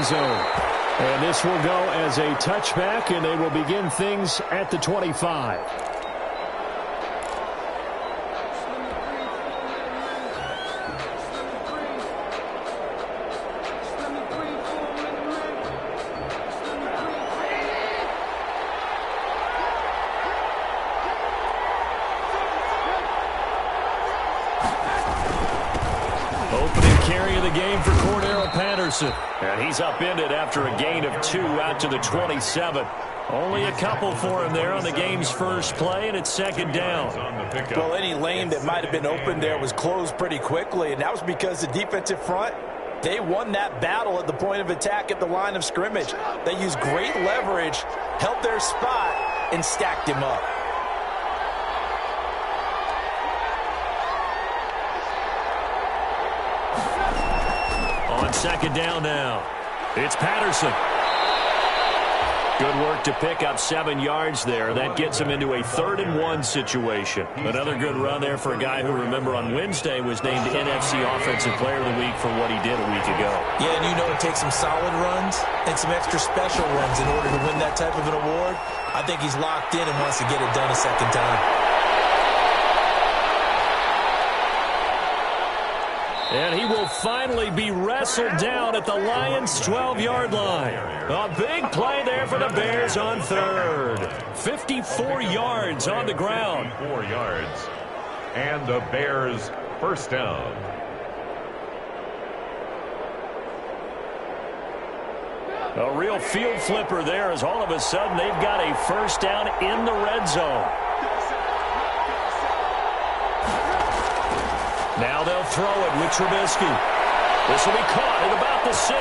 zone. And this will go as a touchback, and they will begin things at the 25. Opening carry of the game for Cordarrelle Patterson. And he's upended after a gain of 2 out to the 27. Only a couple for him there on the game's first play, and it's second down. Well, any lane that might have been open there was closed pretty quickly, and that was because the defensive front, they won that battle at the point of attack at the line of scrimmage. They used great leverage, held their spot, and stacked him up. On second down now, it's Patterson. Good work to pick up 7 yards there. That gets him into a 3rd-and-1 situation. Another good run there for a guy who, remember, on Wednesday was named NFC Offensive Player of the Week for what he did a week ago. Yeah, and you know it takes some solid runs and some extra special runs in order to win that type of an award. I think he's locked in and wants to get it done a second time. And he will finally be wrestled down at the Lions' 12-yard line. A big play there for the Bears on 3rd. 54 yards on the ground. 4 yards. And the Bears first down. A real field flipper there as all of a sudden they've got a first down in the red zone. Now they'll throw it with Trubisky. This will be caught at about the 6.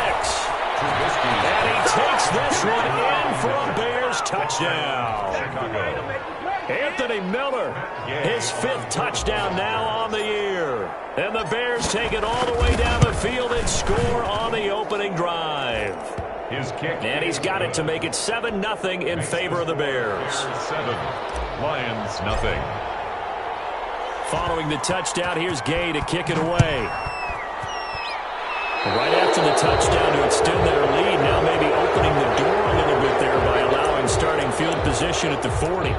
And he takes this one in for a Bears touchdown. Anthony Miller, his 5th touchdown now on the year. And the Bears take it all the way down the field and score on the opening drive. His kick. And he's got it to make it 7-0 in favor of the Bears. 7. Lions nothing. Following the touchdown, here's Gay to kick it away. Right after the touchdown to extend their lead, now maybe opening the door a little bit there by allowing starting field position at the 40.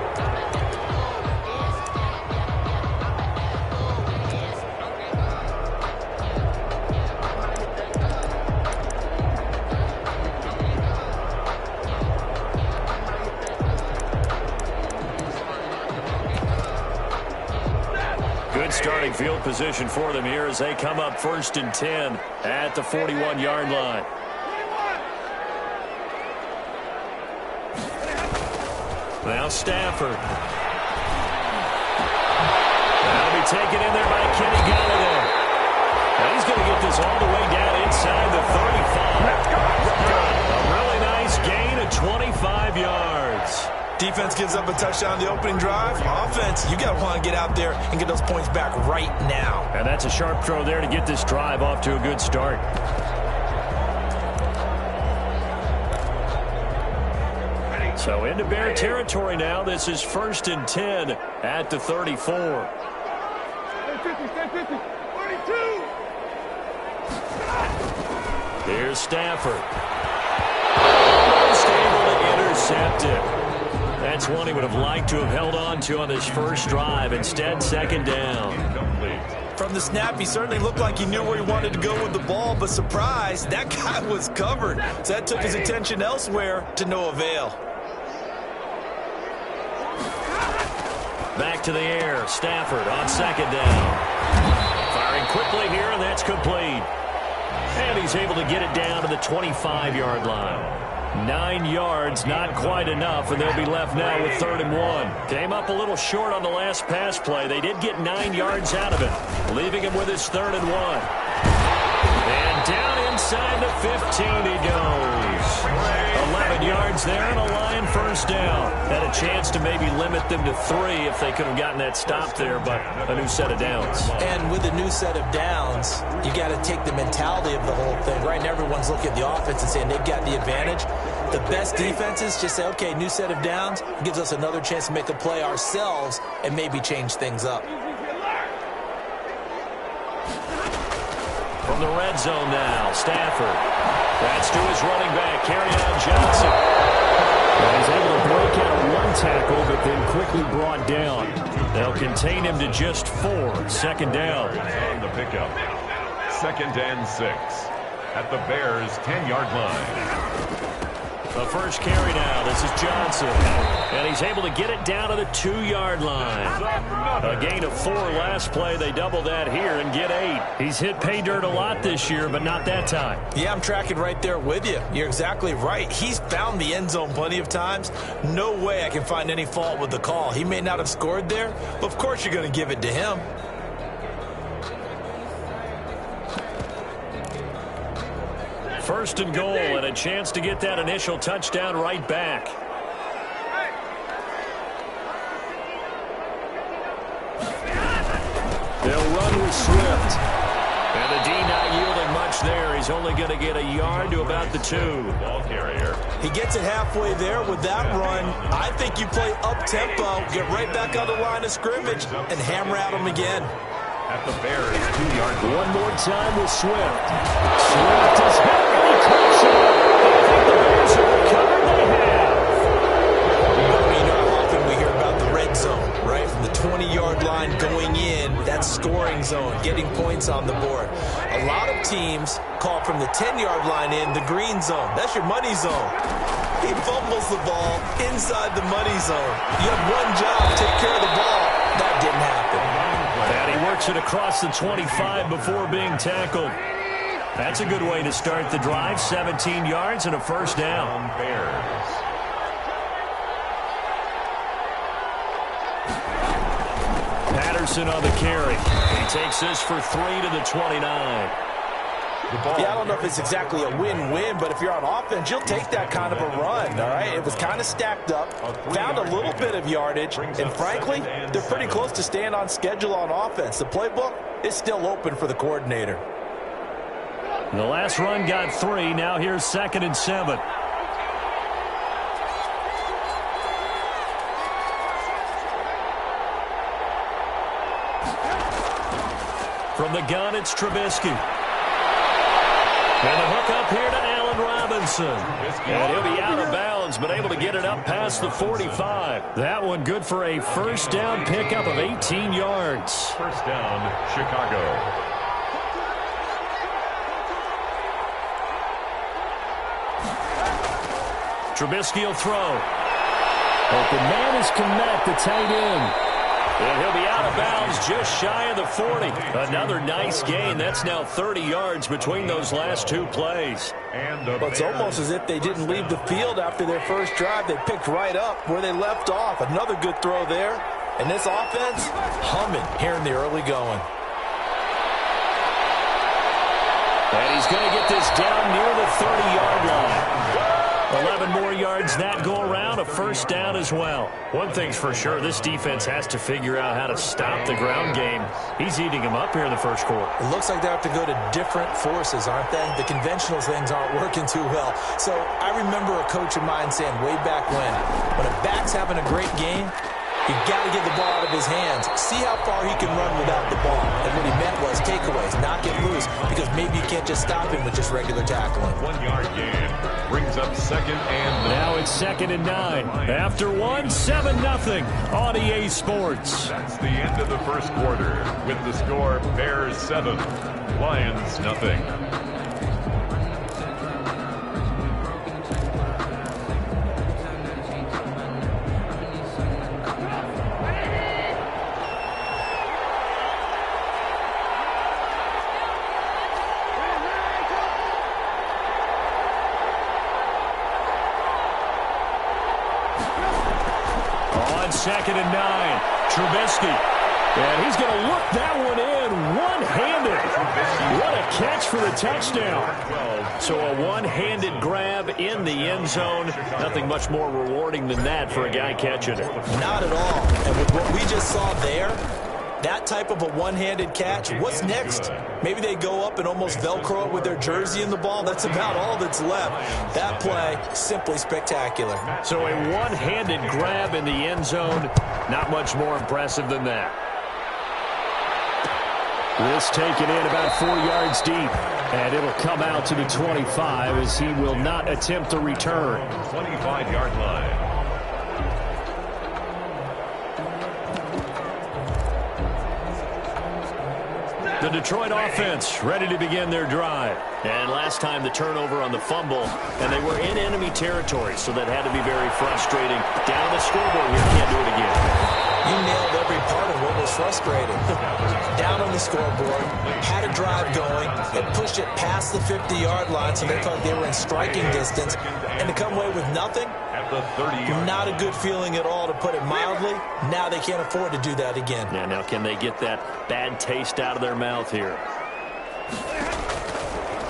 Starting field position for them here as they come up 1st and 10 at the 41-yard line. Now Stafford. That'll be taken in there by Kenny Golladay. Now he's going to get this all the way down inside the 35. A really nice gain of 25 yards. Defense gives up a touchdown the opening drive. Offense, you got to want to get out there and get those points back right now. And that's a sharp throw there to get this drive off to a good start. So into Bear territory now. This is 1st and 10 at the 34. 42. Here's Stafford. Almost able to intercept it. That's one he would have liked to have held on to on this first drive. Instead, second down. From the snap, he certainly looked like he knew where he wanted to go with the ball, but surprise, that guy was covered. So that took his attention elsewhere to no avail. Back to the air. Stafford on second down. Firing quickly here, and that's complete. And he's able to get it down to the 25-yard line. 9 yards, not quite enough, and they'll be left now with 3rd and 1. Came up a little short on the last pass play. They did get 9 yards out of it, leaving him with his 3rd and 1. And down inside the 15 he goes. 11 yards there and a Lion first down. Had a chance to maybe limit them to 3 if they could have gotten that stop there, but a new set of downs. And with a new set of downs, you got to take the mentality of the whole thing. Right now, everyone's looking at the offense and saying they've got the advantage. The best defenses just say, okay, new set of downs, gives us another chance to make a play ourselves and maybe change things up. From the red zone now, Stafford. That's to his running back, Kerryon Johnson. And he's able to break out of one tackle, but then quickly brought down. They'll contain him to just 4. Second down. On the pickup. 2nd and 6 at the Bears' 10-yard line. The first carry now. This is Johnson. And he's able to get it down to the 2-yard line. A gain of 4 last play. They double that here and get 8. He's hit pay dirt a lot this year, but not that time. Yeah, I'm tracking right there with you. You're exactly right. He's found the end zone plenty of times. No way I can find any fault with the call. He may not have scored there, but of course you're going to give it to him. First and goal, and a chance to get that initial touchdown right back. They'll run with Swift. And the D not yielding much there. He's only going to get a yard to about the 2. Ball carrier. He gets it halfway there with that run. I think you play up-tempo, get right back on the line of scrimmage, and hammer at him again. At the Bears' 2-yard line. One more time with Swift. Swift is hit, and he clips it. I think the Bears have recovered. They have. You know how often we hear about the red zone, right? From the 20-yard line going in, that's scoring zone, getting points on the board. A lot of teams call from the 10-yard line in the green zone. That's your money zone. He fumbles the ball inside the money zone. You have one job, take care of the ball. That didn't happen. And he works it across the 25 before being tackled. That's a good way to start the drive. 17 yards and a first down. Bears. Patterson on the carry. He takes this for 3 to the 29. Yeah, I don't know if it's exactly a win-win, but if you're on offense, you'll take that kind of a run, all right? It was kind of stacked up, found a little bit of yardage, and frankly, they're pretty close to staying on schedule on offense. The playbook is still open for the coordinator. The last run got 3. Now here's 2nd and 7. From the gun, it's Trubisky. And a hook up here to Allen Robinson. And he'll be out of bounds, but able to get it up past the 45. That one good for a first down pickup of 18 yards. First down, Chicago. Trubisky will throw. Open man is Kmet, the tight end. And he'll be out of bounds just shy of the 40. Another nice gain. That's now 30 yards between those last 2 plays. Well, it's almost as if they didn't leave the field after their first drive. They picked right up where they left off. Another good throw there. And this offense, humming here in the early going. And he's going to get this down near the 30-yard line. 11 more yards that go around, a first down as well. One thing's for sure, this defense has to figure out how to stop the ground game. He's eating them up here in the first quarter. It looks like they have to go to different forces, aren't they? The conventional things aren't working too well. So I remember a coach of mine saying way back when a back's having a great game, you've got to get the ball out of his hands. See how far he can run without the ball. And what he meant was takeaways, not get loose, because maybe you can't just stop him with just regular tackling. 1-yard gain brings up 2nd and 9. Now it's 2nd and 9. After 7-0 on EA Sports. That's the end of the first quarter with the score Bears 7, Lions nothing. On 2nd and 9, Trubisky. And he's going to look that one in one-handed. What a catch for the touchdown. So a one-handed grab in the end zone. Nothing much more rewarding than that for a guy catching it. Not at all. And with what we just saw there, that type of a one-handed catch, what's next? Maybe they go up and almost Velcro it with their jersey in the ball. That's about all that's left. That play, simply spectacular. So a one-handed grab in the end zone, not much more impressive than that. This taken in about 4 yards deep. And it'll come out to the 25 as he will not attempt to return. 25-yard line. The Detroit offense ready to begin their drive. And last time the turnover on the fumble, and they were in enemy territory, so that had to be very frustrating. Down the scoreboard here, can't do it again. You nailed every part of what was frustrating. Down on the scoreboard, had a drive going, and pushed it past the 50-yard line, so they thought they were in striking distance, and to come away with nothing, At the 30-yard not a good feeling at all, to put it mildly. Now they can't afford to do that again. Yeah, now can they get that bad taste out of their mouth here?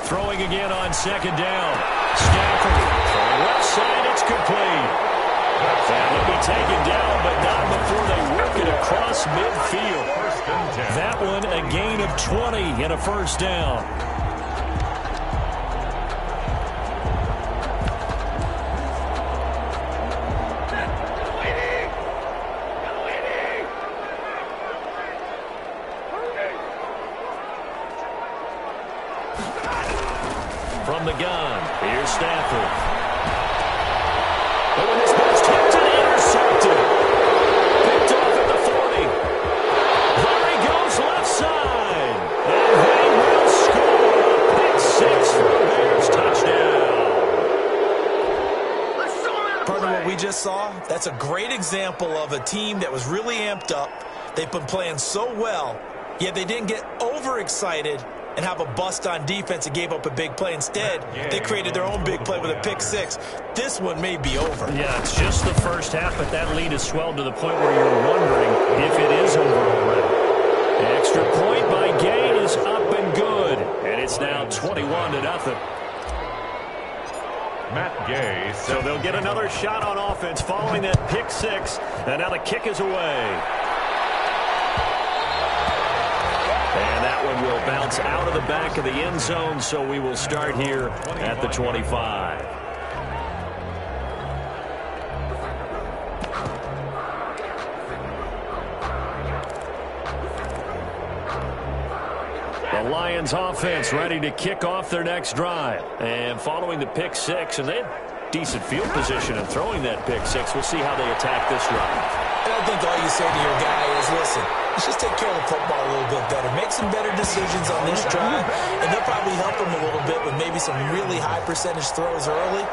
Throwing again on second down. Stafford from the left side, it's complete. That will be taken down, but not before they work it across midfield. That one a gain of 20 and a first down. From the gun, here's Stafford. Oh, and this ball's tipped and intercepted. Picked off at the 40. There he goes left side. And they will score. Pick six for the Bears. Touchdown. Part of what we just saw, that's a great example of a team that was really amped up. They've been playing so well, yet they didn't get overexcited and have a bust on defense and gave up a big play. Instead, they created their own big play with a pick six. This one may be over. Yeah, it's just the first half, but that lead has swelled to the point where you're wondering if it is over already. The extra point by Gain is up and good, and it's now 21-0. Matt Gay. So they'll get another shot on offense following that pick six, and now the kick is away. And that one will bounce out of the back of the end zone, so we will start here at the 25. The Lions offense ready to kick off their next drive. And following the pick six, and they had decent field position in throwing that pick six. We'll see how they attack this drive. I think all you say to your guy is, listen, let's just take care of the football a little bit better. Make some better decisions on this drive, and they'll probably help him a little bit with maybe some really high percentage throws early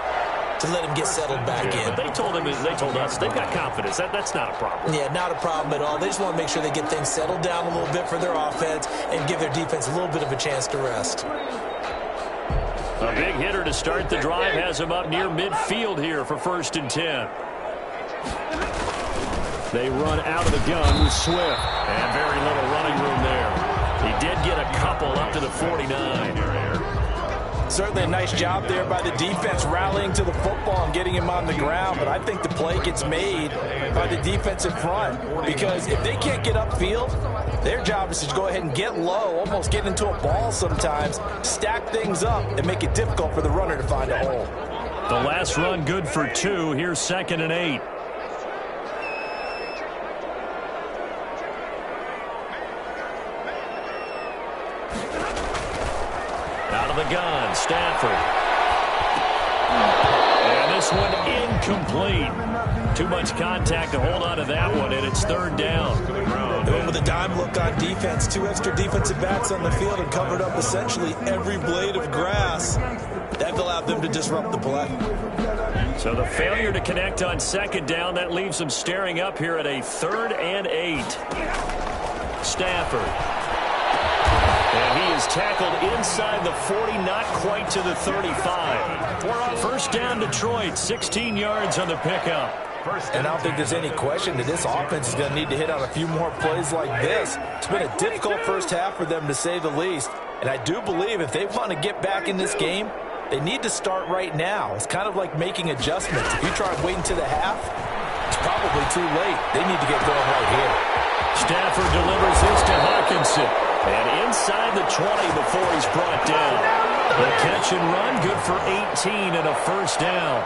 to let him get settled back in. But they told us they've got confidence. That's not a problem. Yeah, not a problem at all. They just want to make sure they get things settled down a little bit for their offense and give their defense a little bit of a chance to rest. A big hitter to start the drive has him up near midfield here for 1st and 10. They run out of the gun with Swift. And very little running room there. He did get a couple up to the 49. Certainly a nice job there by the defense rallying to the football and getting him on the ground, but I think the play gets made by the defensive front, because if they can't get upfield, their job is to go ahead and get low, almost get into a ball sometimes, stack things up, and make it difficult for the runner to find a hole. The last run good for 2. Here's 2nd and 8. Out of the gun, Stafford. And this one incomplete. Too much contact to hold on to that one, and it's 3rd down. They went with a dime look on defense. 2 extra defensive backs on the field and covered up essentially every blade of grass. That allowed them to disrupt the play. So the failure to connect on 2nd down, that leaves them staring up here at a 3rd and 8. Stafford. And he is tackled inside the 40, not quite to the 35. 1st down Detroit, 16 yards on the pickup. And I don't think there's any question that this offense is going to need to hit on a few more plays like this. It's been a difficult first half for them, to say the least. And I do believe if they want to get back in this game, they need to start right now. It's kind of like making adjustments. If you try and wait until the half, it's probably too late. They need to get going right here. Stafford delivers this to Hockenson. And inside the 20 before he's brought down. The catch and run, good for 18 and a 1st down.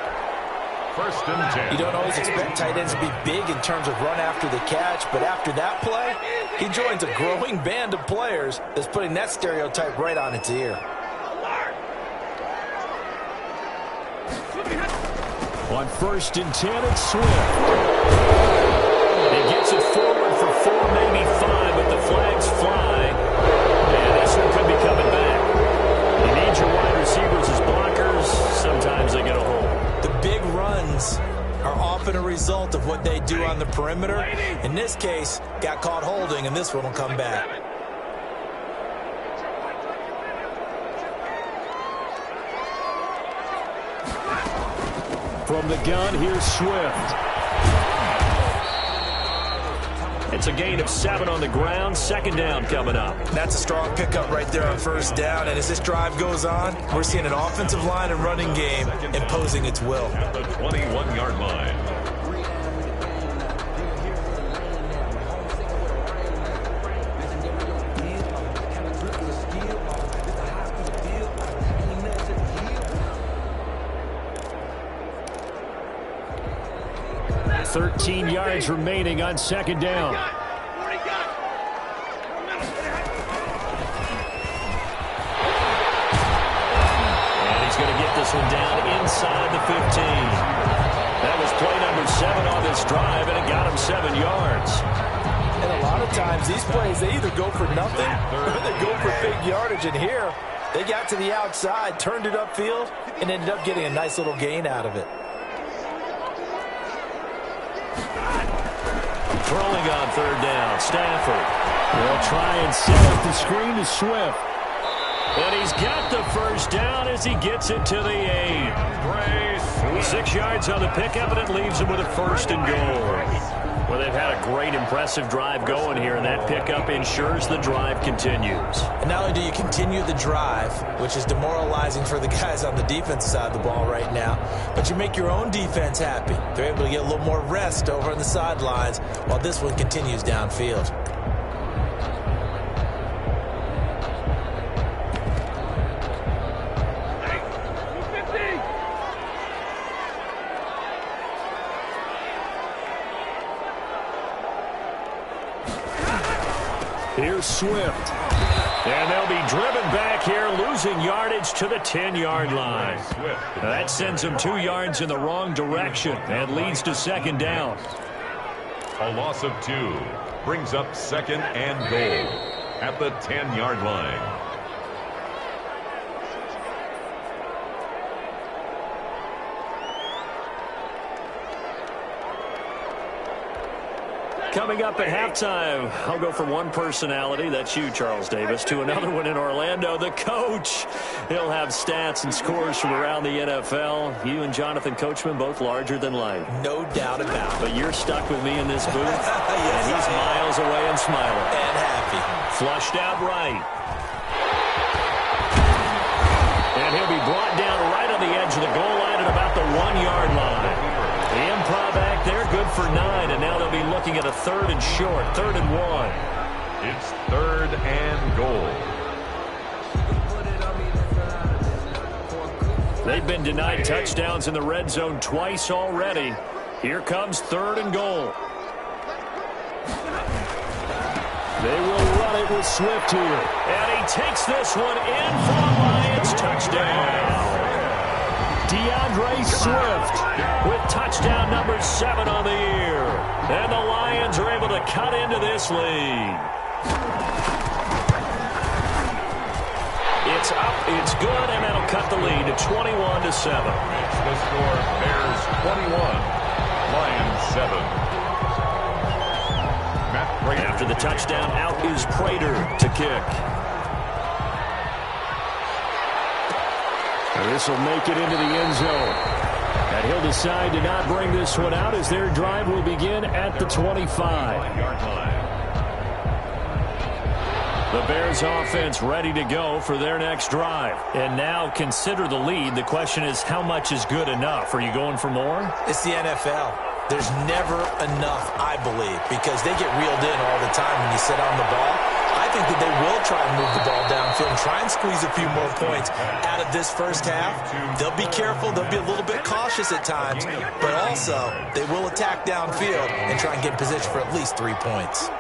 1st and 10. You don't always expect tight ends to be big in terms of run after the catch, but after that play, he joins a growing band of players that's putting that stereotype right on its ear. On 1st and 10, it's Swift. He gets it forward for 4, maybe 5, but the flags fly. And this one could be coming back. You need your wide receivers as blockers. Sometimes they get a hold. The big runs are often a result of what they do on the perimeter. In this case, got caught holding, and this one will come back. From the gun, here's Swift. It's a gain of 7 on the ground. 2nd down coming up. That's a strong pickup right there on 1st down. And as this drive goes on, we're seeing an offensive line and running game imposing its will. At the 21-yard line. $13 yards remaining on 2nd down. And he's going to get this one down inside the 15. That was play number 7 on this drive, and it got him 7 yards. And a lot of times, these plays, they either go for nothing or they go for big yardage. And here, they got to the outside, turned it upfield, and ended up getting a nice little gain out of it. Throwing on 3rd down, Stafford. They'll try and set up the screen to Swift. And he's got the 1st down as he gets it to the 8. 6 yards on the pickup, and it leaves him with a 1st and goal. Well, they've had a great, impressive drive going here, and that pickup ensures the drive continues. And not only do you continue the drive, which is demoralizing for the guys on the defensive side of the ball right now, but you make your own defense happy. They're able to get a little more rest over on the sidelines while this one continues downfield. Here's Swift. And they'll be driven back here, losing yardage to the 10-yard line. That sends them 2 yards in the wrong direction and leads to 2nd down. A loss of 2 brings up 2nd and goal at the 10-yard line. Coming up at halftime, I'll go from one personality, that's you, Charles Davis, to another one in Orlando, the coach. He'll have stats and scores from around the NFL. You and Jonathan Coachman, both larger than life. No doubt about it. But you're stuck with me in this booth, Yes, and he's miles away and smiling. And happy. Flushed out right. And he'll be brought down right on the edge of the goal line at about the 1-yard line. The improv back there, good for 9, and now they'll be looking at a 3rd and short, 3rd and 1. It's 3rd and goal. They've been denied touchdowns in the red zone twice already. Here comes 3rd and goal. They will run it with Swift here. And he takes this one in for the Lions. Touchdown. DeAndre Swift with touchdown number 7 on the year. And the Lions are able to cut into this lead. It's up, it's good, and that'll cut the lead to 21-7. The score, Bears 21, Lions 7. Matt Prater. After the touchdown, out is Prater to kick. This will make it into the end zone. And he'll decide to not bring this one out as their drive will begin at the 25. The Bears offense ready to go for their next drive. And now consider the lead. The question is, how much is good enough? Are you going for more? It's the NFL. There's never enough, I believe, because they get reeled in all the time when you sit on the ball. I think that they will try and move the ball downfield and try and squeeze a few more points out of this first half. They'll be careful. They'll be a little bit cautious at times, but also they will attack downfield and try and get in position for at least 3 points.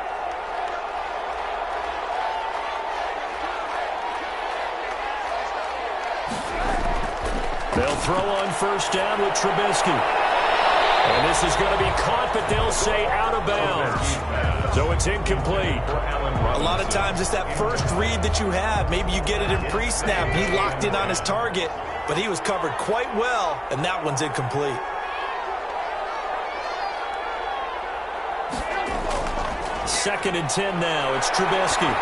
They'll throw on first down with Trubisky. And this is going to be caught, but they'll say out of bounds. So it's incomplete. A lot of times it's that first read that you have. Maybe you get it in pre-snap. He locked in on his target, but he was covered quite well, and that one's incomplete. Second and 10 now. It's Trubisky.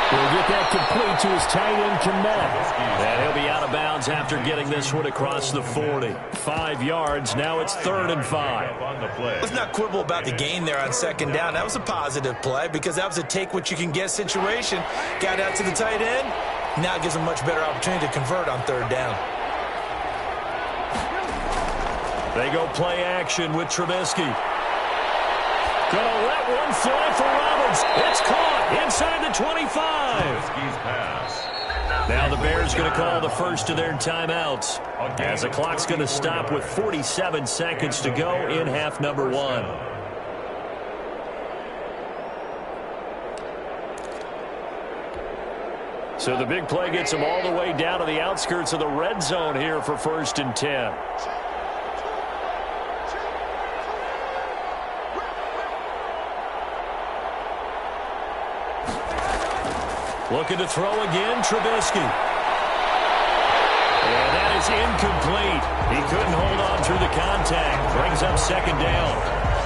He'll get that complete to his tight end, Kmet. And he'll be out of bounds after getting this one across the 40. 5 yards. Now it's 3rd and 5. Let's not quibble about the gain there on second down. That was a positive play because that was a take-what-you-can-get situation. Got out to the tight end. Now it gives him a much better opportunity to convert on 3rd down. They go play action with Trubisky. Gonna let one fly for Roberts. It's caught inside the 25. Now the Bears going to call the first of their timeouts as the clock's going to stop with 47 seconds to go in half number 1. So the big play gets them all the way down to the outskirts of the red zone here for 1st and 10. Looking to throw again, Trubisky. And that is incomplete. He couldn't hold on through the contact. Brings up 2nd down.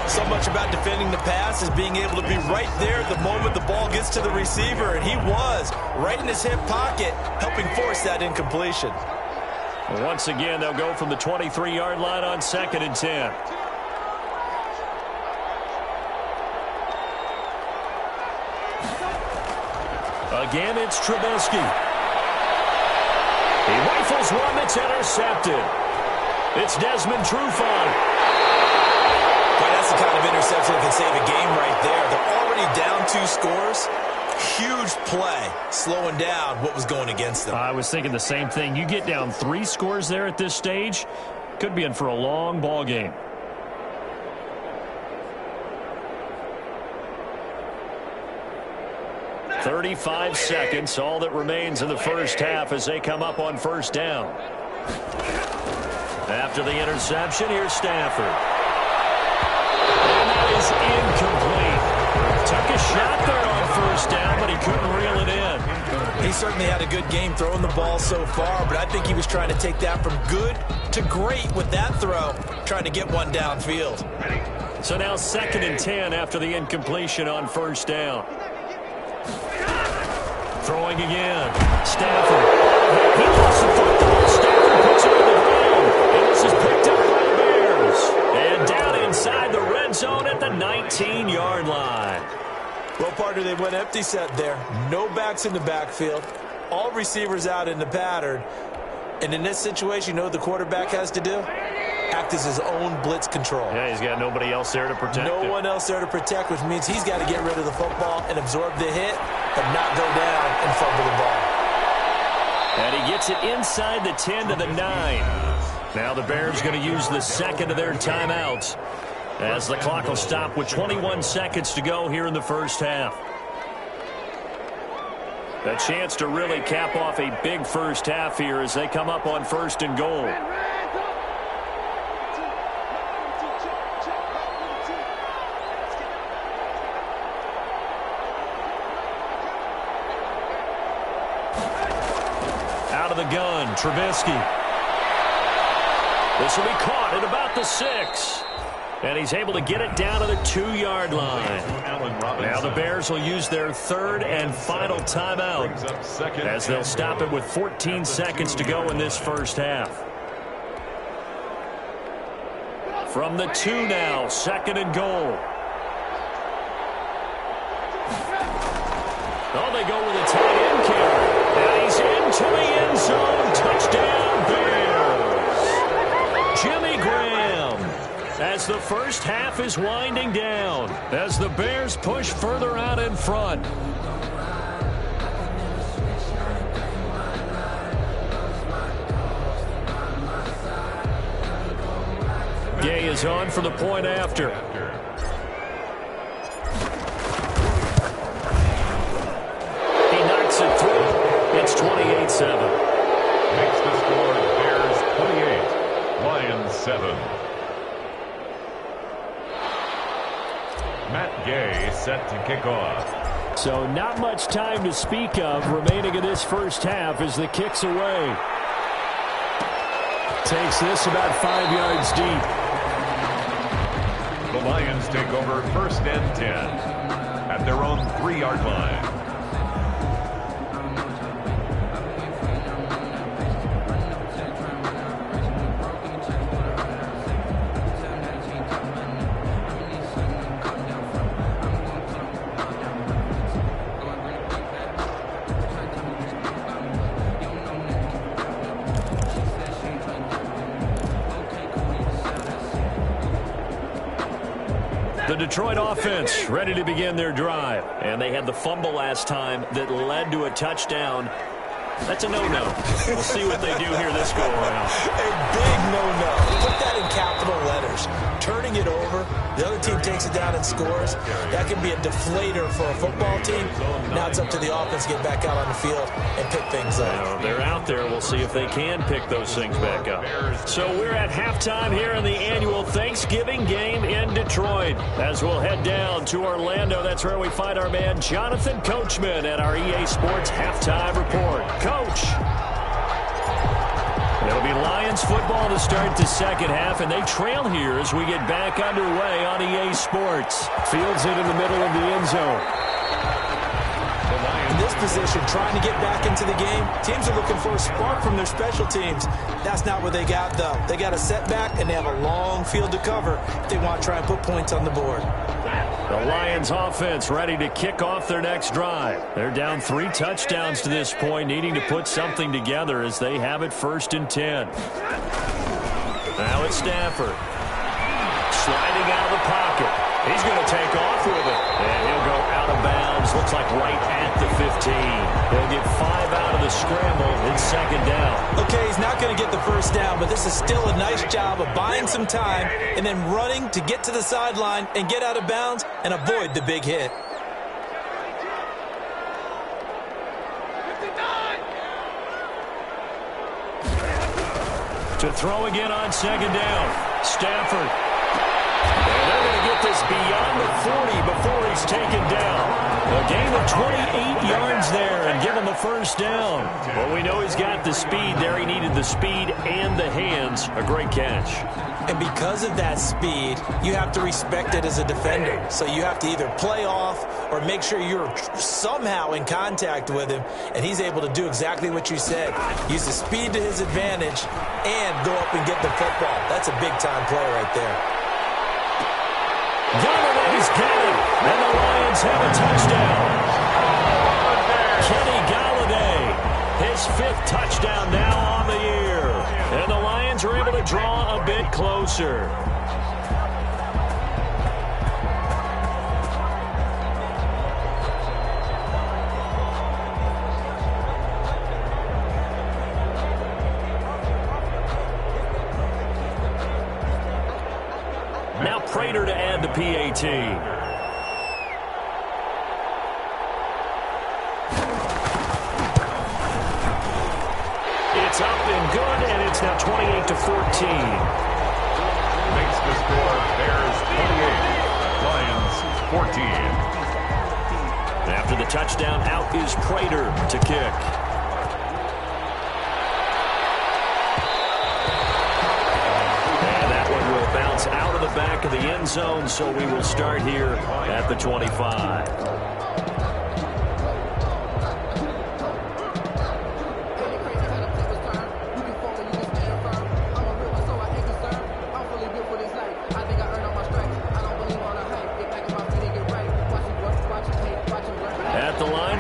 So much about defending the pass is being able to be right there the moment the ball gets to the receiver, and he was right in his hip pocket, helping force that incompletion. Once again, they'll go from the 23-yard line on 2nd and 10. Again, it's Trubisky. He rifles one that's intercepted. It's Desmond Trufant. Boy, that's the kind of interception that can save a game right there. They're already down 2 scores. Huge play, slowing down what was going against them. I was thinking the same thing. You get down 3 scores there at this stage, could be in for a long ball game. 35 seconds, all that remains in the first half as they come up on first down. After the interception, here's Stafford. And that is incomplete. Took a shot there on first down, but he couldn't reel it in. He certainly had a good game throwing the ball so far, but I think he was trying to take that from good to great with that throw, trying to get one downfield. So now 2nd and 10 after the incompletion on first down. Throwing again. Stafford. He lost the football. Stafford puts it on the ground. And this is picked up by the Bears. And down inside the red zone at the 19-yard line. Well, partner, they went empty set there. No backs in the backfield. All receivers out in the pattern. And in this situation, you know what the quarterback has to do? Act as his own blitz control. Yeah, he's got nobody else there to protect him. No one else there to protect, which means he's got to get rid of the football and absorb the hit, but not go down and fumble the ball. And he gets it inside the 10 to the 9. Now the Bears going to use the second of their timeouts as the clock will stop with 21 seconds to go here in the first half. A chance to really cap off a big first half here as they come up on 1st and goal. Out of the gun, Trubisky. This will be caught at about the 6. And he's able to get it down to the 2-yard line. Now the Bears will use their 3rd and final timeout as they'll stop it with 14 seconds to go in this first half. From the 2 now, 2nd and goal. Oh, they go with a tight end carry. And he's into the end zone. Touchdown, Bears. Jimmy Graham. As the first half is winding down, as the Bears push further out in front. Gay is on for the point after. He knocks it through. It's 28-7. Makes the score 7. Matt Gay set to kick off. So not much time to speak of remaining in this first half as the kick's away. Takes this about 5 yards deep. The Lions take over 1st and 10 at their own 3-yard line. The Detroit offense ready to begin their drive. And they had the fumble last time that led to a touchdown. That's a no-no. We'll see what they do here this go-around. A big no-no. Put that in capital letters. Turning it over, the other team takes it down and scores. That can be a deflator for a football team. Now it's up to the offense to get back out on the field and pick things up. Now, they're out there. We'll see if they can pick those things back up. So we're at halftime here in the annual Thanksgiving game in Detroit. As we'll head down to Orlando, that's where we find our man Jonathan Coachman at our EA Sports Halftime Report. Coach. It'll be Lions football to start the second half, and they trail here as we get back underway on EA Sports. Fields it in the middle of the end zone. In this position, trying to get back into the game, teams are looking for a spark from their special teams. That's not what they got, though. They got a setback, and they have a long field to cover if they want to try and put points on the board. The Lions offense ready to kick off their next drive. They're down 3 touchdowns to this point, needing to put something together as they have it 1st and 10. Now it's Stafford. Sliding out of the pocket. He's going to take off with it. And he'll go out of bounds. Looks like right at the 15. He'll get 5 out of the scramble. It's 2nd down. Okay, he's not going to get the 1st down, but this is still a nice job of buying some time and then running to get to the sideline and get out of bounds and avoid the big hit. To throw again on 2nd down. Stafford. And they're going to get this beyond the 40 before he's taken down. A gain of 28 yards there and give him the 1st down. Well, we know he's got the speed there. He needed the speed and the hands. A great catch. And because of that speed, you have to respect it as a defender. So you have to either play off or make sure you're somehow in contact with him, and he's able to do exactly what you said. Use the speed to his advantage and go up and get the football. That's a big-time play right there. Galladay's got it, and the Lions have a touchdown. Kenny Galladay, his 5th touchdown now on the year. And the Lions are able to draw a bit closer. Now Prater to add the PAT. It's up and good, and it's now 28-14. Makes the score Bears 28, Lions 14. After the touchdown, out is Prater to kick. And that one will bounce out of the back of the end zone, so we will start here at the 25.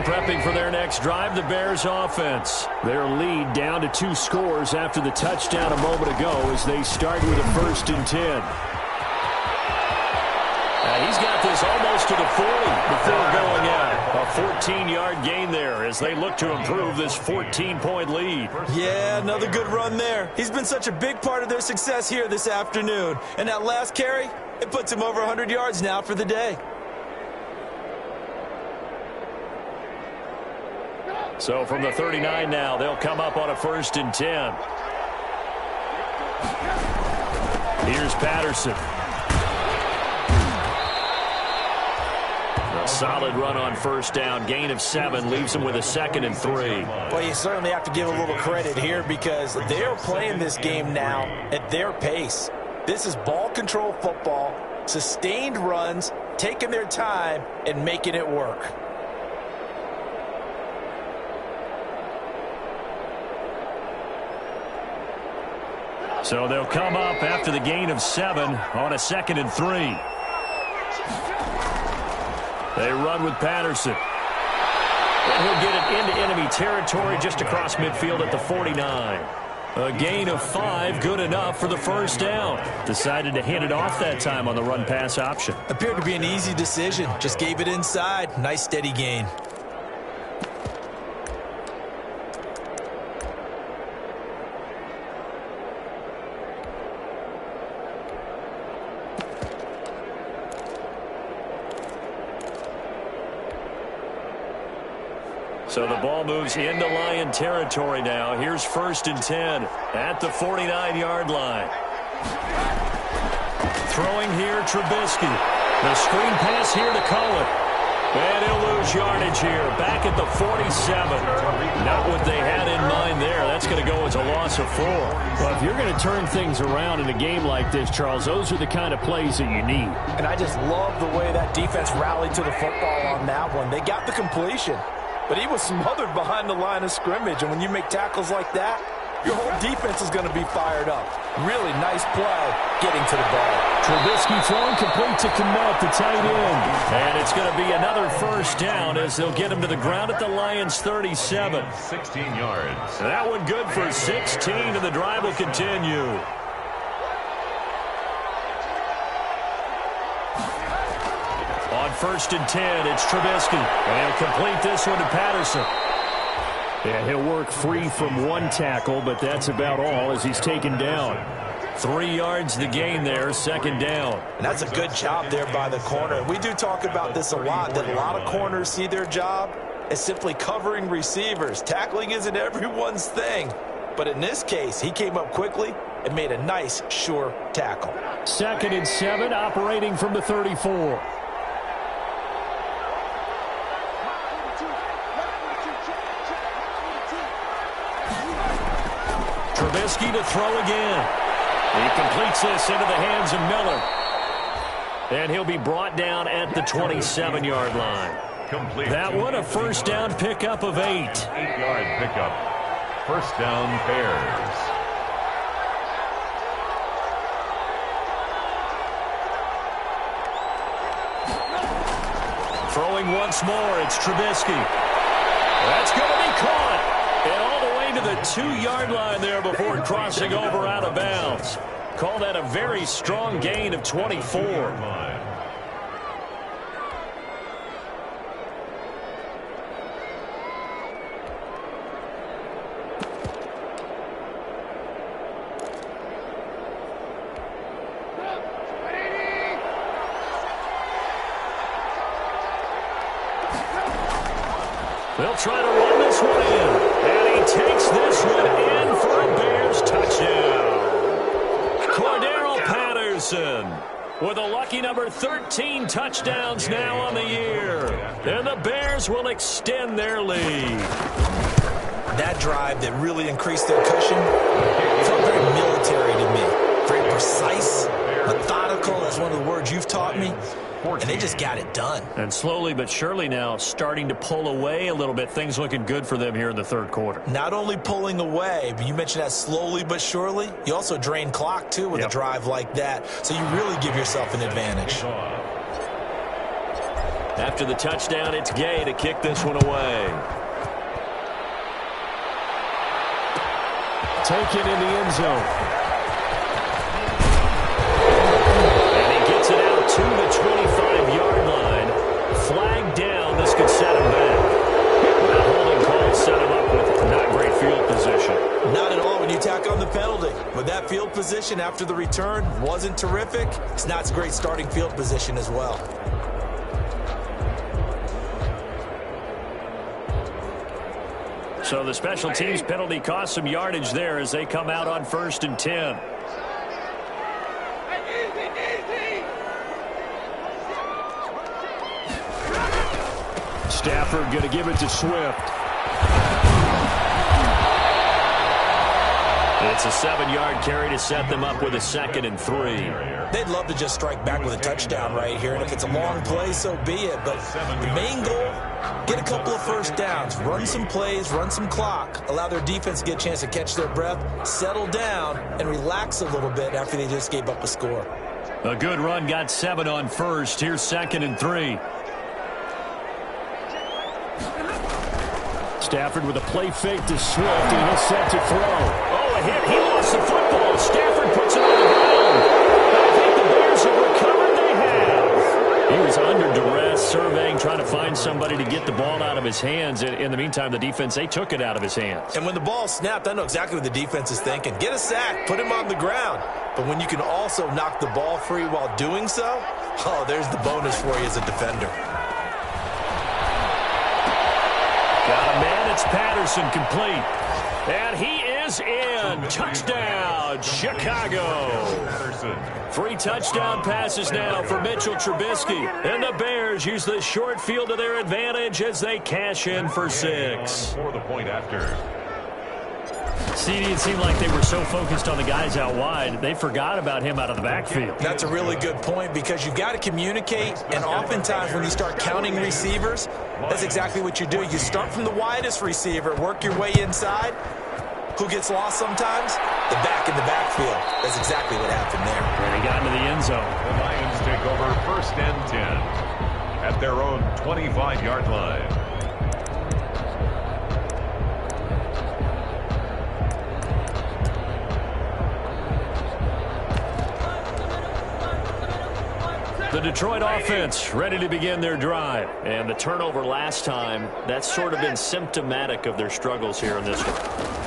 Prepping for their next drive, the Bears offense. Their lead down to 2 scores after the touchdown a moment ago as they start with a 1st and 10. He's got this almost to the 40 before going out. A 14-yard gain there as they look to improve this 14-point lead. Yeah, another good run there. He's been such a big part of their success here this afternoon. And that last carry, it puts him over 100 yards now for the day. So from the 39 now, they'll come up on a 1st and 10. Here's Patterson. A solid run on first down. Gain of 7 leaves him with a 2nd and 3. Well, you certainly have to give a little credit here because they are playing this game now at their pace. This is ball control football, sustained runs, taking their time and making it work. So they'll come up after the gain of 7 on a 2nd and 3. They run with Patterson. And he'll get it into enemy territory just across midfield at the 49. A gain of 5, good enough for the first down. Decided to hand it off that time on the run-pass option. Appeared to be an easy decision. Just gave it inside. Nice steady gain. So the ball moves into Lion territory now. Here's 1st and 10 at the 49-yard line. Throwing here, Trubisky. The screen pass here to Cohen. And he'll lose yardage here. Back at the 47. Not what they had in mind there. That's going to go as a loss of 4. Well, if you're going to turn things around in a game like this, Charles, those are the kind of plays that you need. And I just love the way that defense rallied to the football on that one. They got the completion. But he was smothered behind the line of scrimmage. And when you make tackles like that, your whole defense is going to be fired up. Really nice play getting to the ball. Trubisky throwing complete to Kmet, the tight end. And it's going to be another first down as they'll get him to the ground at the Lions' 37. 16 yards. That one good for 16, and the drive will continue. On 1st and 10, it's Trubisky. And he'll complete this one to Patterson. Yeah, he'll work free from one tackle, but that's about all as he's taken down. 3 yards the gain there, 2nd down. And that's a good job there by the corner. We do talk about this a lot, that a lot of corners see their job as simply covering receivers. Tackling isn't everyone's thing. But in this case, he came up quickly and made a nice, sure tackle. 2nd and 7, operating from the 34. Trubisky to throw again. He completes this into the hands of Miller. And he'll be brought down at the 27-yard line. Complete. That one a first down pickup of 8. 8-yard pickup. First down, Bears. Throwing once more, it's Trubisky. That's going to be caught. And all the way to the 2-yard line there before crossing over out of bounds. Call that a very strong gain of 24. They'll try to run this one in. And he takes this one in for a Bears touchdown. Cordero Patterson with a lucky number 13 touchdowns now on the year. And the Bears will extend their lead. That drive that really increased their cushion felt very military to me. Very precise, methodical. That's one of the words you've taught me. And they just got it done. And slowly but surely now starting to pull away a little bit. Things looking good for them here in the third quarter. Not only pulling away, but you mentioned that slowly but surely. You also drain clock, too, with a drive like that. So you really give yourself an advantage. After the touchdown, it's Gay to kick this one away. Taken in the end zone. To the 25-yard line. Flag down. This could set him back. That holding call set him up with not great field position. Not at all when you tack on the penalty. But that field position after the return wasn't terrific. It's not a great starting field position as well. So the special teams penalty cost some yardage there as they come out on 1st and 10. Stafford going to give it to Swift. It's a 7-yard carry to set them up with a 2nd and 3. They'd love to just strike back with a touchdown right here, and if it's a long play, so be it. But the main goal, get a couple of first downs, run some plays, run some clock, allow their defense to get a chance to catch their breath, settle down, and relax a little bit after they just gave up a score. A good run, got 7 on first. Here's 2nd and 3. Stafford with a play fake to Swift, and he'll set to throw. Oh, a hit. He lost the football. Stafford puts it on the ground. I think the Bears have recovered. They have. He was under duress, surveying, trying to find somebody to get the ball out of his hands. In the meantime, the defense, they took it out of his hands. And when the ball snapped, I know exactly what the defense is thinking. Get a sack, put him on the ground. But when you can also knock the ball free while doing so, oh, there's the bonus for you as a defender. Got a man, it's Patterson, complete. And he is in. Touchdown, Chicago. 3 touchdown passes now for Mitchell Trubisky. And the Bears use the short field to their advantage as they cash in for 6. For the point after. CD, it seemed like they were so focused on the guys out wide, they forgot about him out of the backfield. That's a really good point because you've got to communicate, and oftentimes when you start counting receivers, that's exactly what you do. You start from the widest receiver, work your way inside. Who gets lost sometimes? The back in the backfield. That's exactly what happened there. And he got into the end zone. The Lions take over 1st and 10 at their own 25-yard line. The Detroit offense ready to begin their drive. And the turnover last time, that's sort of been symptomatic of their struggles here in this one.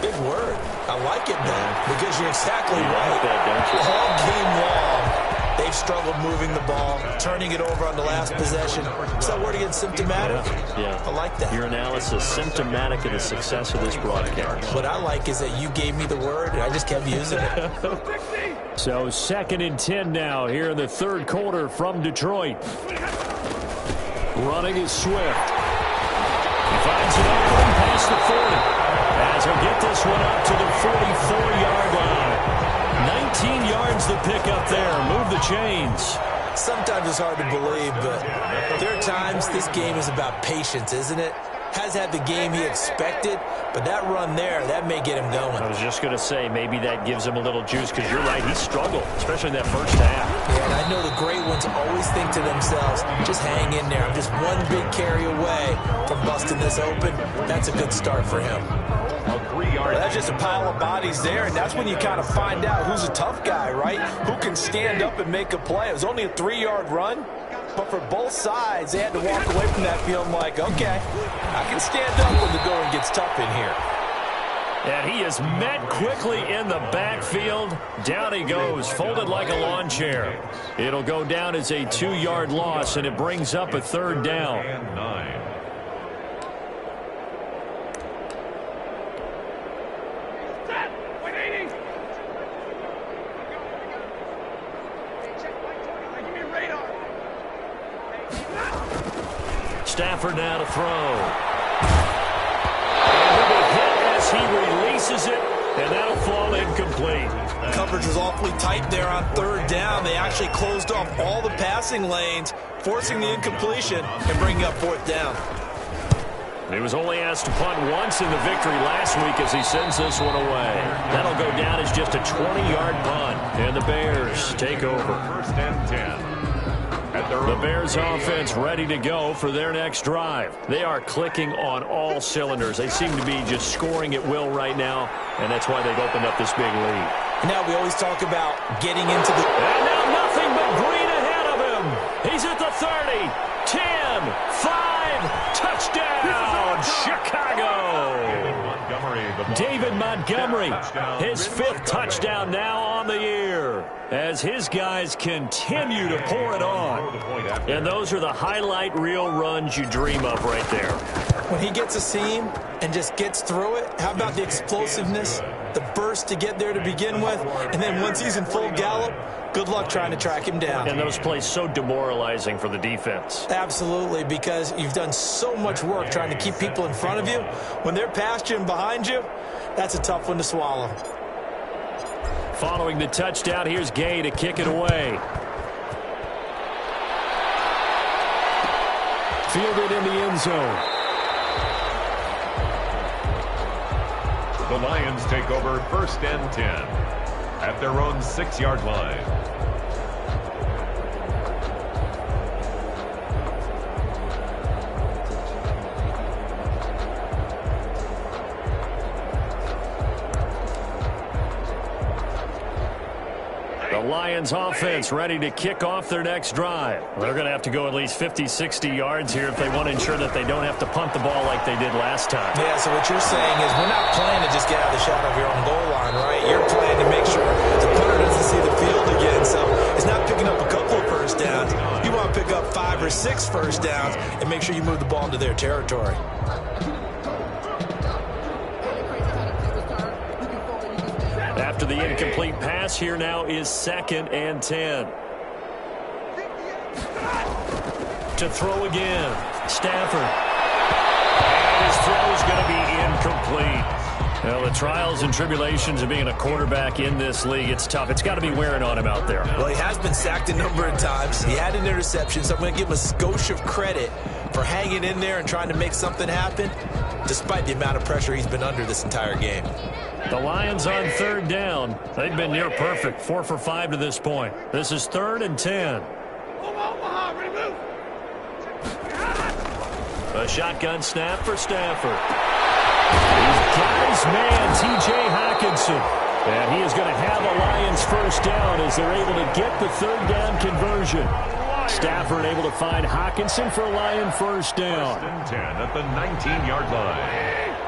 Big word. I like it, man, because you're exactly You right. like that, don't you? All game long, they've struggled moving the ball, turning it over on the last possession. So word again, symptomatic? Yeah. I like that. Your analysis, symptomatic of the success of this broadcast. What I like is that you gave me the word, and I just kept using it. So 2nd and 10 now here in the 3rd quarter from Detroit. Running is Swift. He finds an opening past the 40. As he'll get this one up to the 44-yard line. 19 yards the pick up there. Move the chains. Sometimes it's hard to believe, but there are times this game is about patience, isn't it? Has had the game he expected, but that run there, that may get him going. I was just going to say, maybe that gives him a little juice, because you're right, he struggled, especially in that first half. Yeah, and I know the great ones always think to themselves, just hang in there. I'm just one big carry away from busting this open. That's a good start for him. Well, that's just a pile of bodies there, and that's when you kind of find out who's a tough guy, right? Who can stand up and make a play. It was only a 3-yard run, but for both sides, they had to walk away from that feeling like, okay, I can stand up when the going gets tough in here. And he is met quickly in the backfield. Down he goes, folded like a lawn chair. It'll go down as a 2-yard loss, and it brings up a 3rd down. And 9. Stafford now to throw. And he'll be hit as he releases it, and that'll fall incomplete. Coverage was awfully tight there on 3rd down. They actually closed off all the passing lanes, forcing the incompletion and bringing up 4th down. He was only asked to punt once in the victory last week as he sends this one away. That'll go down as just a 20-yard punt, and the Bears take over. 1st and 10. The Bears offense ready to go for their next drive. They are clicking on all cylinders. They seem to be just scoring at will right now, and that's why they've opened up this big lead. Now we always talk about getting into the... And now nothing but green ahead of him. He's at the 30, 10, 5, touchdown, Chicago. David Montgomery, his 5th touchdown now on the year. as his guys continue to pour it on. And those are the highlight reel runs you dream of right there. When he gets a seam and just gets through it, how about the explosiveness, the burst to get there to begin with, and then once he's in full gallop, good luck trying to track him down. And those plays so demoralizing for the defense. Absolutely, because you've done so much work trying to keep people in front of you. When they're past you and behind you, that's a tough one to swallow. Following the touchdown, here's Gay to kick it away. Fielded in the end zone. The Lions take over 1st and 10 at their own 6-yard line. The Lions offense ready to kick off their next drive. They're going to have to go at least 50, 60 yards here if they want to ensure that they don't have to punt the ball like they did last time. Yeah, so what you're saying is we're not playing to just get out of the shadow of your own goal line, right? You're playing to make sure the punter doesn't see the field again. So it's not picking up a couple of first downs. You want to pick up 5 or 6 first downs and make sure you move the ball into their territory. After the incomplete pass, here now is 2nd and 10. To throw again, Stafford. And his throw is going to be incomplete. Well, the trials and tribulations of being a quarterback in this league, it's tough. It's got to be wearing on him out there. Well, he has been sacked a number of times. He had an interception, so I'm going to give him a skosh of credit for hanging in there and trying to make something happen, despite the amount of pressure he's been under this entire game. The Lions on 3rd down. They've been near perfect, 4 for 5 to this point. This is 3rd and 10. A shotgun snap for Stafford. He's got his man, T.J. Hockenson. And he is going to have a Lions first down as they're able to get the 3rd down conversion. Stafford able to find Hockenson for a Lion first down. 1st and 10 at the 19-yard line.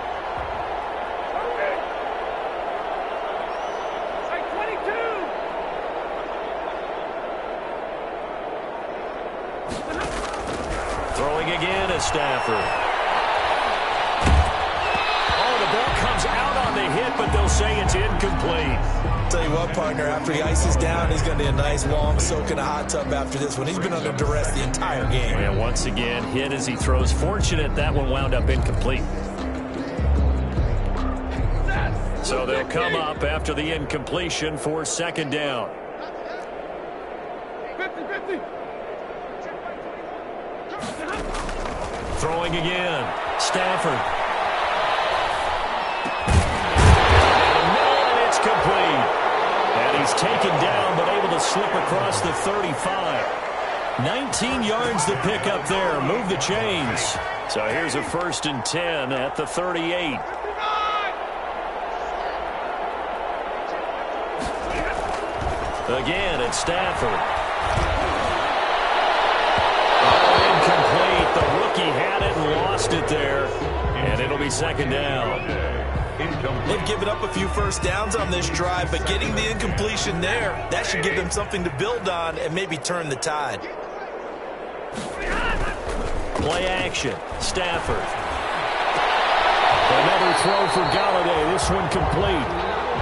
Throwing again is Stafford. Oh, the ball comes out on the hit, but they'll say it's incomplete. Tell you what, partner, after he ices down, he's going to be a nice long soak in a hot tub after this one. He's been under duress the entire game. And once again, hit as he throws. Fortunate that one wound up incomplete. So they'll come up after the incompletion for 2nd down. 50-50. Throwing again, Stafford. And it's complete. And he's taken down, but able to slip across the 35. 19 yards to pick up there. Move the chains. So here's a 1st and 10 at the 38. Again, it's Stafford. Incomplete. The rookie had it and lost it there. And it'll be 2nd down. They've given up a few first downs on this drive, but getting the incompletion there, that should give them something to build on and maybe turn the tide. Play action. Stafford. Another throw for Golladay. This one complete.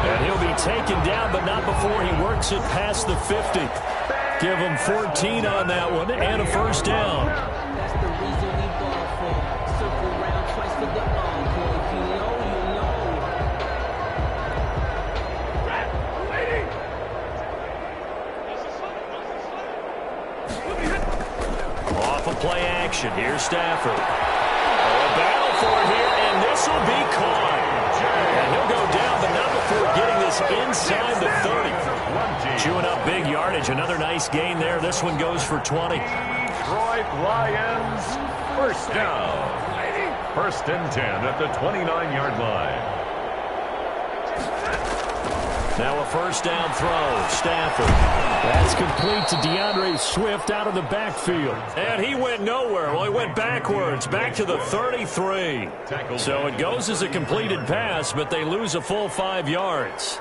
And he'll be taken down, but not before he works it past the 50. Give him 14 on that one and a first down. That's the reason we ball for. Circle around twice for the encore. If you know, you know. Off of play action. Here's Stafford. A battle for it here, and this will be caught. And he'll go down, but not before getting this inside the 30. Chewing up big yardage. Another nice gain there. This one goes for 20. Detroit Lions, first down. 1st and 10 at the 29-yard line. Now a first down throw. Stafford. That's complete to DeAndre Swift out of the backfield. And he went nowhere. Well, he went backwards, back to the 33. So it goes as a completed pass, but they lose a full 5 yards.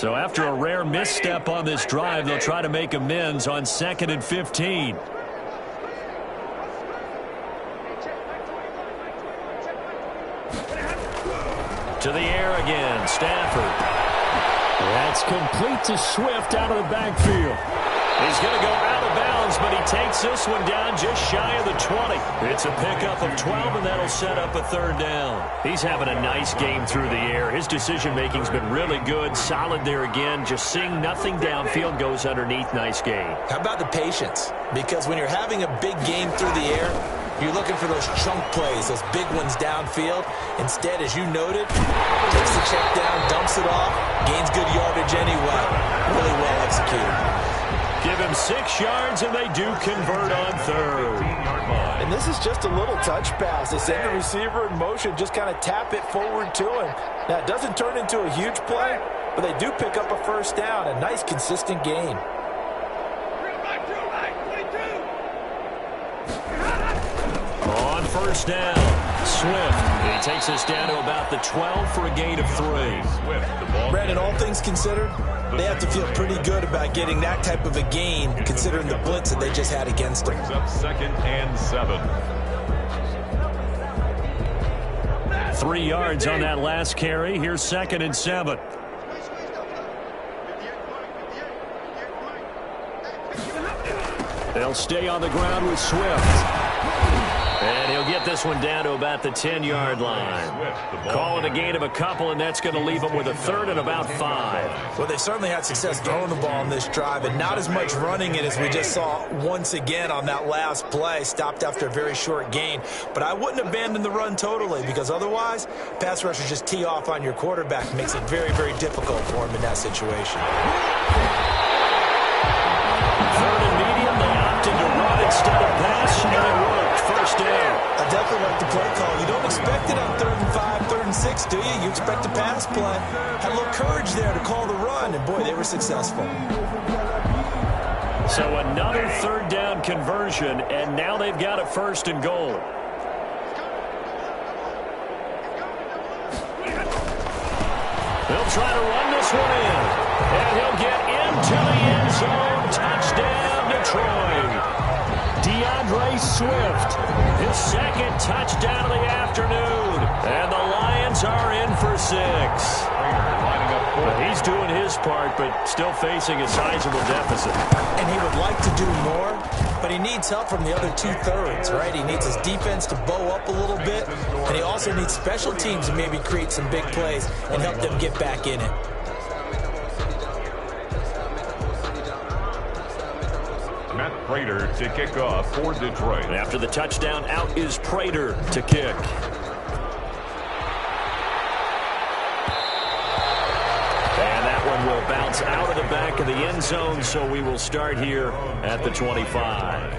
So after a rare misstep on this drive, they'll try to make amends on 2nd and 15. To the air again, Stafford. That's complete to Swift out of the backfield. He's going to go out of bounds, but he takes this one down just shy of the 20. It's a pickup of 12, and that'll set up a 3rd down. He's having a nice game through the air. His decision-making's been really good, solid there again. Just seeing nothing downfield, goes underneath. Nice game. How about the patience? Because when you're having a big game through the air, you're looking for those chunk plays, those big ones downfield. Instead, as you noted, takes the check down, dumps it off, gains good yardage anyway. Really well executed. Give him 6 yards, and they do convert on 3rd. And this is just a little touch pass. They send the receiver in motion, just kind of tap it forward to him. Now, it doesn't turn into a huge play, but they do pick up a 1st down. A nice, consistent gain. On 1st down, Swift. He takes us down to about the 12 for a gain of 3. Brandon, all things considered, they have to feel pretty good about getting that type of a gain, considering the blitz that they just had against them. Brings up 2nd and 7. 3 yards on that last carry. Here's 2nd and 7. They'll stay on the ground with Swift. And he'll get this one down to about the 10-yard line. Call it a gain of a couple, and that's going to leave them with a 3rd and about 5. Well, they certainly had success throwing the ball on this drive, and not as much running it as we just saw once again on that last play. Stopped after a very short gain. But I wouldn't abandon the run totally, because otherwise, pass rushers just tee off on your quarterback. It makes it very, very difficult for him in that situation. 3rd and medium, they opted to run instead of pass, and it worked. 1st down. I definitely like the play call. You don't expect it on 3rd and 5, 3rd and 6, do you? You expect a pass play. Had a little courage there to call the run, and boy, they were successful. So another 3rd down conversion, and now they've got a 1st and goal. They'll try to run this one in, and he'll get into the end zone. Touchdown, Detroit. DeAndre Swift, his 2nd touchdown of the afternoon. And the Lions are in for 6. But he's doing his part, but still facing a sizable deficit. And he would like to do more, but he needs help from the other 2/3, right? He needs his defense to bow up a little bit, and he also needs special teams to maybe create some big plays and help them get back in it. Matt Prater to kick off for Detroit. And after the touchdown, out is Prater to kick. And that one will bounce out of the back of the end zone, so we will start here at the 25.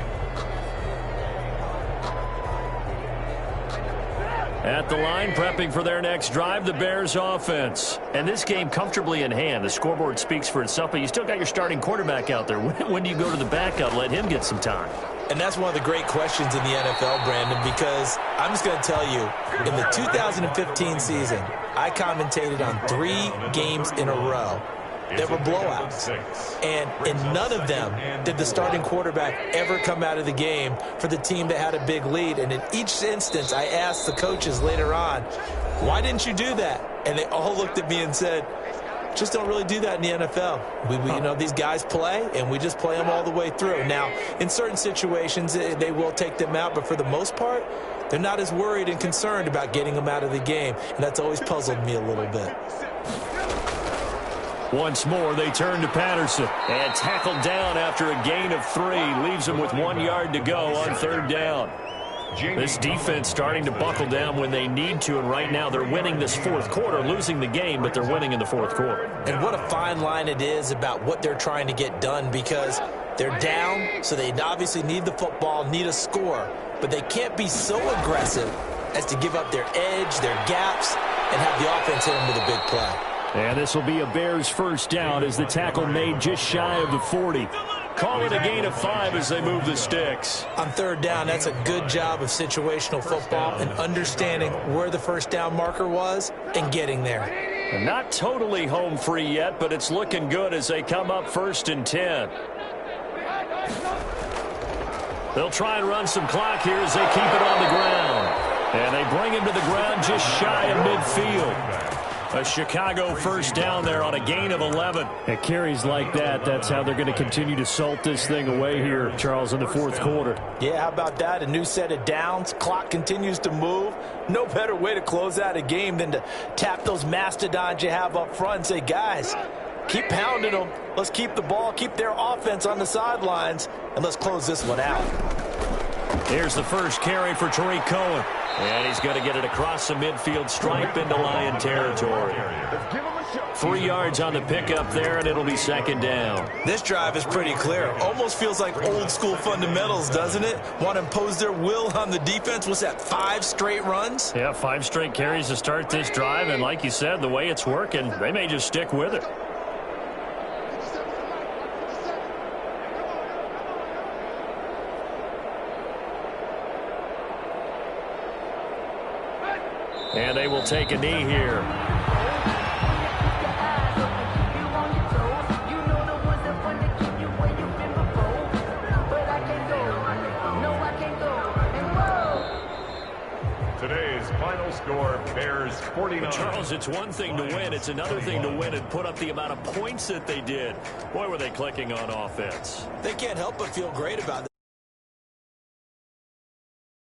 At the line, prepping for their next drive, the Bears offense. And this game comfortably in hand. The scoreboard speaks for itself, but you still got your starting quarterback out there. When do you go to the backup, let him get some time? And that's one of the great questions in the NFL, Brandon, because I'm just going to tell you, in the 2015 season, I commentated on 3 games in a row. There were blowouts, and in none of them did the starting quarterback ever come out of the game for the team that had a big lead. And in each instance, I asked the coaches later on, why didn't you do that? And they all looked at me and said, just don't really do that in the NFL. You know, these guys play, and we just play them all the way through. Now, in certain situations, they will take them out, but for the most part, they're not as worried and concerned about getting them out of the game, and that's always puzzled me a little bit. Once more, they turn to Patterson. And tackled down after a gain of 3. Leaves him with 1 yard to go on 3rd down. This defense starting to buckle down when they need to, and right now they're winning this 4th quarter, losing the game, but they're winning in the 4th quarter. And what a fine line it is about what they're trying to get done, because they're down, so they obviously need the football, need a score, but they can't be so aggressive as to give up their edge, their gaps, and have the offense hit them with a big play. And this will be a Bears 1st down as the tackle made just shy of the 40. Call it a gain of 5 as they move the sticks. On third down, that's a good job of situational football and understanding where the first down marker was and getting there. And not totally home free yet, but it's looking good as they come up 1st and 10. They'll try and run some clock here as they keep it on the ground. And they bring him to the ground just shy of midfield. A Chicago first down there on a gain of 11. At carries like that, that's how they're going to continue to salt this thing away here, Charles, in the fourth quarter. Yeah, how about that? A new set of downs. Clock continues to move. No better way to close out a game than to tap those mastodons you have up front and say, guys, keep pounding them. Let's keep the ball, keep their offense on the sidelines, and let's close this one out. Here's the first carry for Tariq Cohen. And he's going to get it across the midfield stripe into Lion territory. 3 yards on the pickup there, and it'll be 2nd down. This drive is pretty clear. Almost feels like old school fundamentals, doesn't it? Want to impose their will on the defense. What's that, 5 straight runs? Yeah, 5 straight carries to start this drive, and like you said, the way it's working, they may just stick with it. And they will take a knee here. Today's final score, Bears 49. Charles, it's one thing to win. It's another thing to win and put up the amount of points that they did. Boy, were they clicking on offense. They can't help but feel great about it.